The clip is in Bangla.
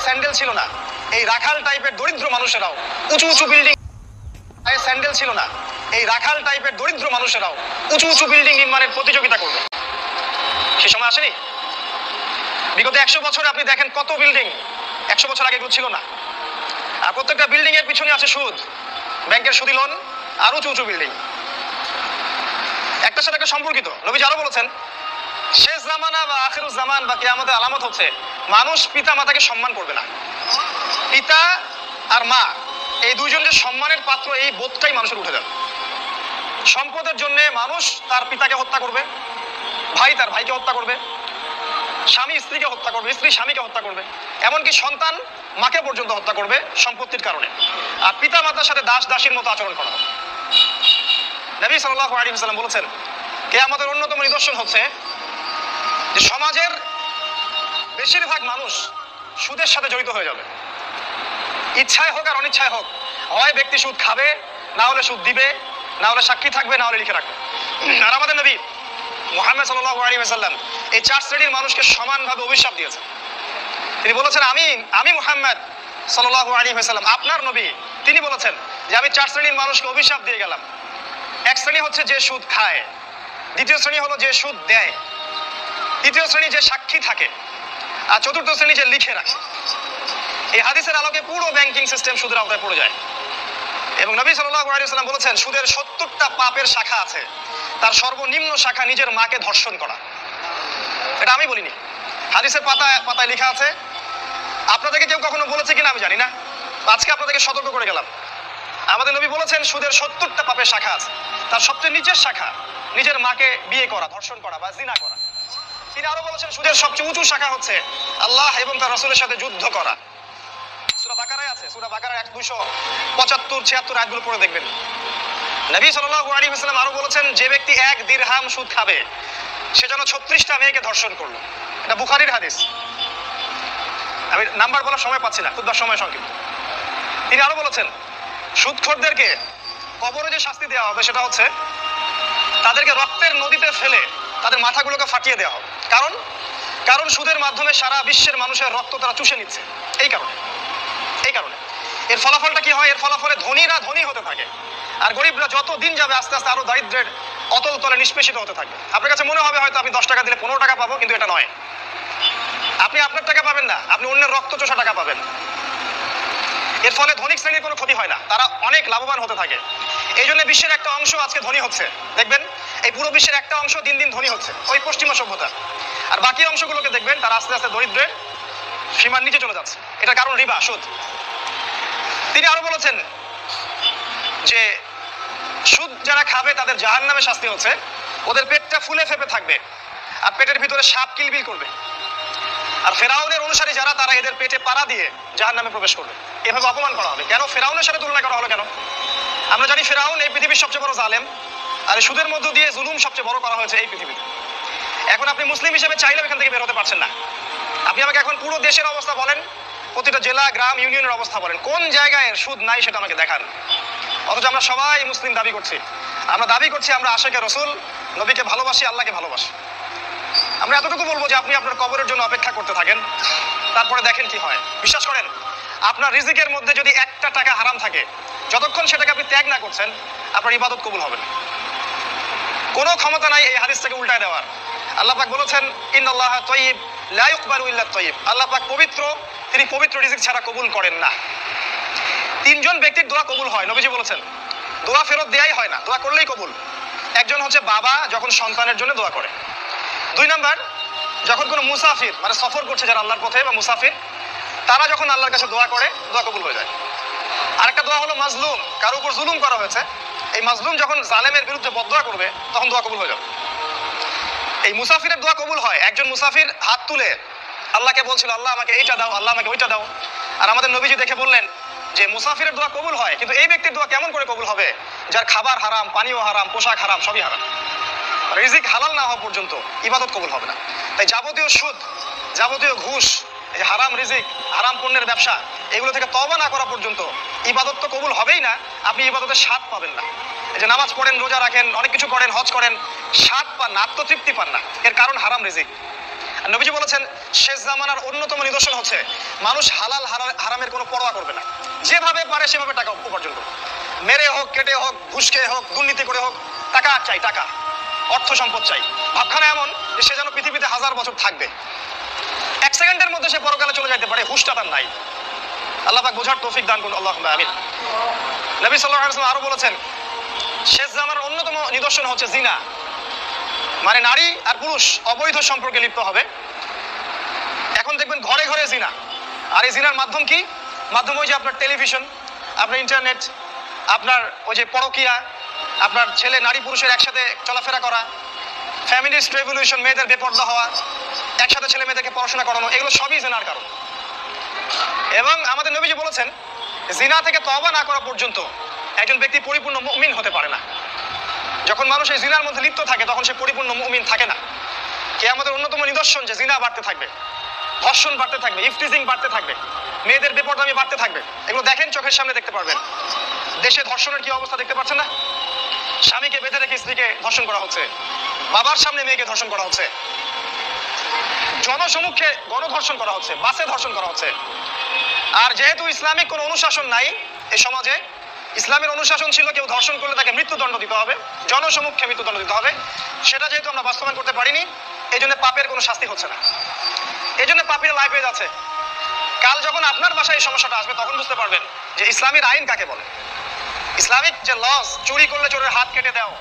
স্যান্ডেল ছিল না, এই রাখাল টাইপের দরিদ্র মানুষেরাও উঁচু উঁচু বিল্ডিং স্যান্ডেল ছিল না, এই রাখাল টাইপের দরিদ্র মানুষেরাও উঁচু উঁচু বিল্ডিং নির্মাণের প্রতিযোগিতা করবে। সে সময় আসেনি? বিগত 100 বছরে আপনি দেখেন কত বিল্ডিং 100 বছর আগে ছিল না। আর প্রত্যেকটা বিল্ডিং এর পিছনে আছে সুদ, ব্যাংকের সুদি লোন আর উঁচু উঁচু বিল্ডিং, একটার সাথে একটা সম্পর্কিত। নবীজি আরো বলেছেন, শেষ জামানা বা আখিরুজ জামান বা কিয়ামতের আলামত হচ্ছে মানুষ পিতা মাতাকে সম্মান করবে না। পিতা আর মা এই দুইজনের সম্মানের পাত্র, এই বোধটাই মানুষের উঠে যাবে। সম্পদের জন্য মানুষ তার পিতাকে হত্যা করবে, ভাই তার ভাইকে হত্যা করবে, স্বামী স্ত্রীকে হত্যা করবে, স্ত্রী স্বামীকে হত্যা করবে, এমনকি সন্তান মাকে পর্যন্ত হত্যা করবে সম্পত্তির কারণে। আর পিতা মাতার সাথে দাস দাসীর মতো আচরণ করা হবে। নবী সাল্লাল্লাহু আলাইহি ওয়াসাল্লাম বলেছেন, কিয়ামতের অন্যতম নিদর্শন হচ্ছে যে সমাজের বেশিরভাগ মানুষ সুদের সাথে জড়িত হয়ে যাবে। ইচ্ছায় হোক আর অনিচ্ছায় হোক, হয় ব্যক্তি সুদ খাবে, না হলে সুদ দিবে, না হলে সাক্ষী থাকবে, না হলে লিখে রাখবে। আর আমাদের নবী মুহাম্মদ সাল্লাল্লাহু আলাইহি ওয়াসাল্লাম এই 4 শ্রেণীর মানুষকে সমানভাবে অভিশাপ দিয়েছেন। তিনি বলেছেন, আমি মুহাম্মদ সাল্লাল্লাহু আলাইহি ওয়াসাল্লাম আপনার নবী, তিনি বলেছেন যে আমি 4 শ্রেণীর মানুষকে অভিশাপ দিয়ে গেলাম। এক শ্রেণী হচ্ছে যে সুদ খায়, দ্বিতীয় শ্রেণী হলো যে সুদ দেয়, তৃতীয় শ্রেণী যে সাক্ষী থাকে, আর চতুর্থ শ্রেণী যে লিখে রাখে। এই হাদিসের আলোকে পুরো ব্যাংকিং সিস্টেম সুদের আওতায় পড়ে যায়। এবং নবী সাল্লাল্লাহু আলাইহি ওয়াসাল্লাম বলেছেন, সুদের 70টা পাপের শাখা আছে, তার সর্বনিম্ন শাখা নিজের মাকে ধর্ষণ করা। এটা আমি বলিনি, হাদিসের পাতায় পাতায় লেখা আছে। আপনাদেরকে কেউ কখনো বলেছে কিনা আমি জানি না, আজকে আপনাদেরকে সতর্ক করে গেলাম। আমাদের নবী বলেছেন সুদের 70টা পাপের শাখা আছে, তার সবচেয়ে নিচের শাখা নিজের মাকে বিয়ে করা, ধর্ষণ করা বা জিনা করা। তিনি আরো বলেছেন সুদের সবচেয়ে উঁচু শাখা হচ্ছে আল্লাহ এবং তার রাসূলের সাথে যুদ্ধ করা। সূরা বাকারায় আছে, সূরা বাকারার 275 76 আয়াতগুলো পড়ে দেখবেন। নবী সাল্লাল্লাহু আলাইহি ওয়াসাল্লাম আরো বলেছেন, যে ব্যক্তি 1 দিরহাম সুদ খাবে সে যেন 36টা মেয়েকে ধর্ষণ করলো। এটা বুখারীর হাদিস। আমি নাম্বার বলার সময় পাচ্ছি না, খুব সময় সংক্ষিপ্ত। তিনি আরো বলেছেন, সুদখোরদেরকে কবরে যে শাস্তি দেওয়া হবে সেটা হচ্ছে তাদেরকে রক্তের নদীতে ফেলে তাদের মাথাগুলোকে ফাটিয়ে দেওয়া হবে। কারণ সুদের মাধ্যমে সারা বিশ্বের মানুষের রক্ত তারা চুষে নিচ্ছে। এই কারণে এর ফলাফলটা কি হয়? এর ফলাফলে ধনীরা ধনী হতে থাকে, আর গরিবরা যত দিন যাবে আস্তে আস্তে আরো দারিদ্র্যের অতল তলে নিষ্পেষিত হতে থাকবে। আপনার কাছে মনে হবে হয়তো আমি 10 টাকা দিলে 15 টাকা পাবো, কিন্তু এটা নয়। আপনি আপনার টাকা পাবেন না, আপনি অন্যের রক্ত চোষা টাকা পাবেন। এর ফলে ধনিক শ্রেণীর কোনো ক্ষতি হয় না, তারা অনেক লাভবান হতে থাকে। এই জন্য বিশ্বের একটা অংশ আজকে ধনী হচ্ছে। দেখবেন এই পুরো বিশ্বের একটা অংশ দিন দিন ধনী হচ্ছে, ওই পশ্চিমা সভ্যতা। আর বাকি অংশগুলোকে দেখবেন তারা আস্তে আস্তে দরিদ্রের সীমার নিচে চলে যাচ্ছে। এটার কারণ রিবা, সুদ। তিনি আরো বলেছেন যে সুদ যারা খাবে তাদের জাহান্নামে শাস্তি হচ্ছে, ওদের পেটটা ফুলে ফেপে থাকবে আর পেটের ভিতরে সাপ কিলবিল করবে। আর ফেরাউনের অনুসারী যারা, তারা এদের পেটে পাড়া দিয়ে জাহান্নামে প্রবেশ করবে। এভাবে অপমান করা হবে। কেন ফেরাউনের সাথে তুলনা করা হলো কেন? আমরা জানি ফেরাউন এই পৃথিবীর সবচেয়ে বড় জালেম, আর এই সুদের মধ্য দিয়ে জুলুম সবচেয়ে বড় করা হয়েছে এই পৃথিবীতে। এখন আপনি মুসলিম হিসেবে চাইলেও এখান থেকে বের হতে পারছেন না। আপনি আমাকে এখন পুরো দেশের অবস্থা বলেন, প্রতিটা জেলা, গ্রাম, ইউনিয়নের অবস্থা বলেন, কোন জায়গায় সুদ নাই সেটা আমাকে দেখান। অথচ আমরা সবাই মুসলিম দাবি করছি, আমরা আশিকে রাসূল, নবীকে ভালোবাসি, আল্লাহকে ভালোবাসি। আমরা এতটুকু বলবো যে আপনি আপনার কবরের জন্য অপেক্ষা করতে থাকেন, তারপরে দেখেন কি হয়। বিশ্বাস করেন, আপনার রিজিকের মধ্যে যদি 1টা টাকা হারাম থাকে, যতক্ষণ সেটাকে আপনি ত্যাগ না করছেন, আপনার ইবাদত কবুল হবে না। কোনো ক্ষমতা নাই এই হাদিসটাকে উল্টায় দেওয়ার। আল্লাহ পাক বলেছেন, ইন্নাল্লাহা তাইয়্যিব লা ইকবালু ইল্লা তাইয়্যিব। আল্লাহ পাক পবিত্র, তিনি পবিত্র রিজিক ছাড়া কবুল করেন না। 3 জন ব্যক্তির দোয়া কবুল হয়, নবীজি বলেছেন। দোয়া ফেরত দেয়াই হয় না, দোয়া করলেই কবুল। একজন হচ্ছে বাবা যখন সন্তানের জন্য দোয়া করে। 2 নাম্বার, যখন কোনো মুসাফির মানে সফর করছে যারা আল্লাহর পথে বা মুসাফির, তারা যখন আল্লাহর কাছে দোয়া করে, দোয়া কবুল হয়ে যায়। আরেকটা দোয়া হলো মাজলুম, কারো উপর জুলুম করা হয়েছে, এই মাজলুম যখন জালেমের বিরুদ্ধে বদদোয়া করবে তখন দোয়া কবুল হয়ে যাবে। এই মুসাফিরের দোয়া কবুল হয়। একজন মুসাফির হাত তুলে আল্লাহকে বলছিল, আল্লাহ আমাকে এইটা দাও, আল্লাহ আমাকে ওইটা দাও। আর আমাদের নবীজি দেখে বললেন যে মুসাফিরের দোয়া কবুল হয়, কিন্তু এই ব্যক্তির দোয়া কেমন করে কবুল হবে যার খাবার হারাম, পানীয় হারাম, পোশাক হারাম, সবই হারাম। রিজিক হালাল না হওয়া পর্যন্ত ইবাদত কবুল হবে না। তাই যাবতীয় সুদ, যাবতীয় ঘুষ, এই হারাম রিজিক, হারাম পণ্যের ব্যবসা, এগুলো থেকে তওবা না করা পর্যন্ত ইবাদত তো কবুল হবেই না, আপনি ইবাদতের স্বাদ পাবেন না। এই যে নামাজ পড়েন, রোজা রাখেন, অনেক কিছু করেন, হজ করেন, স্বাদ পান না, আত্মতৃপ্তি পান না। এর কারণ হারাম রিজিক। আর নবীজি বলেছেন শেষ জামানার অন্যতম নিদর্শন হচ্ছে মানুষ হালাল হারামের কোনো পরোয়া করবে না, যেভাবে পারে সেভাবে টাকা উপার্জন করবে, মেরে হোক, কেটে হোক, ঘুষ খেয়ে হোক, দুর্নীতি করে হোক, টাকা চাই, টাকা, অর্থ সম্পদ চাই। ভাবখানা এমন যে সে যেন পৃথিবীতে 1000 বছর থাকবে, 1 সেকেন্ডের মধ্যে সে পরকালে চলে যেতে পারে, হুশটা তার নাই। আল্লাহ পাক বোঝার তৌফিক দান করুন, আল্লাহুম্মা আমিন। নবী সাল্লাল্লাহু আলাইহি ওয়াসাল্লাম আরো বলেছেন শেষ জামানার অন্যতম নিদর্শন হচ্ছে জিনা, মানে নারী আর পুরুষ অবৈধ সম্পর্কে লিপ্ত হবে। এখন দেখবেন ঘরে ঘরে জিনা। আর এই জিনার মাধ্যম কি? মাধ্যম ওই যে আপনার টেলিভিশন, আপনার ইন্টারনেট, আপনার ওই যে পরকিয়া, আপনার ছেলে নারী পুরুষের একসাথে চলাফেরা করা, ফ্যামিলিস্ট রেভলিউশন, মেয়েদের বেপর্দা হওয়া, একসাথে ছেলে মেয়েদেরকে পড়াশোনা করানো, এগুলো সবই জিনার কারণ। এবং আমাদের নবীজি বলেছেন জিনা থেকে তওবা না করা পর্যন্ত একজন ব্যক্তি পরিপূর্ণ মুমিন হতে পারে না। যখন মানুষ এই জিনার মধ্যে লিপ্ত থাকে তখন সে পরিপূর্ণ মুমিন থাকে না। কিয়ামতের অন্যতম নিদর্শন যে জিনা বাড়তে থাকবে, ধর্ষণ বাড়তে থাকবে, ইফটিজিং বাড়তে থাকবে, মেয়েদের বেপরদামি বাড়তে থাকবে। এগুলো দেখেন, চোখের সামনে দেখতে পারবেন। দেশে ধর্ষণের কি অবস্থা দেখতে পাচ্ছেন না? স্বামীকে বেঁধে রেখে স্ত্রীকে ধর্ষণ করা হচ্ছে, বাবার সামনে মেয়েকে ধর্ষণ করা হচ্ছে, জনসমক্ষে গণধর্ষণ করা হচ্ছে, বাসে ধর্ষণ করা হচ্ছে। আর যেহেতু ইসলামিক কোনো অনুশাসন নাই এই সমাজে, ইসলামের অনুশাসন ছিল কেউ ধর্ষণ করলে তাকে মৃত্যুদণ্ড দিতে হবে, জনসমক্ষে মৃত্যুদণ্ড দিতে হবে। সেটা যেহেতু আমরা বাস্তবায়ন করতে পারিনি, এই জন্য পাপের কোনো শাস্তি হচ্ছে না, এই জন্য পাপীরা লাইফ হয়ে যাচ্ছে। কাল যখন আপনার বাসায় এই সমস্যাটা আসবে তখন বুঝতে পারবেন যে ইসলামের আইন কাকে বলে। ইসলামিক যে লস, চুরি করলে চোরের হাত কেটে দাও,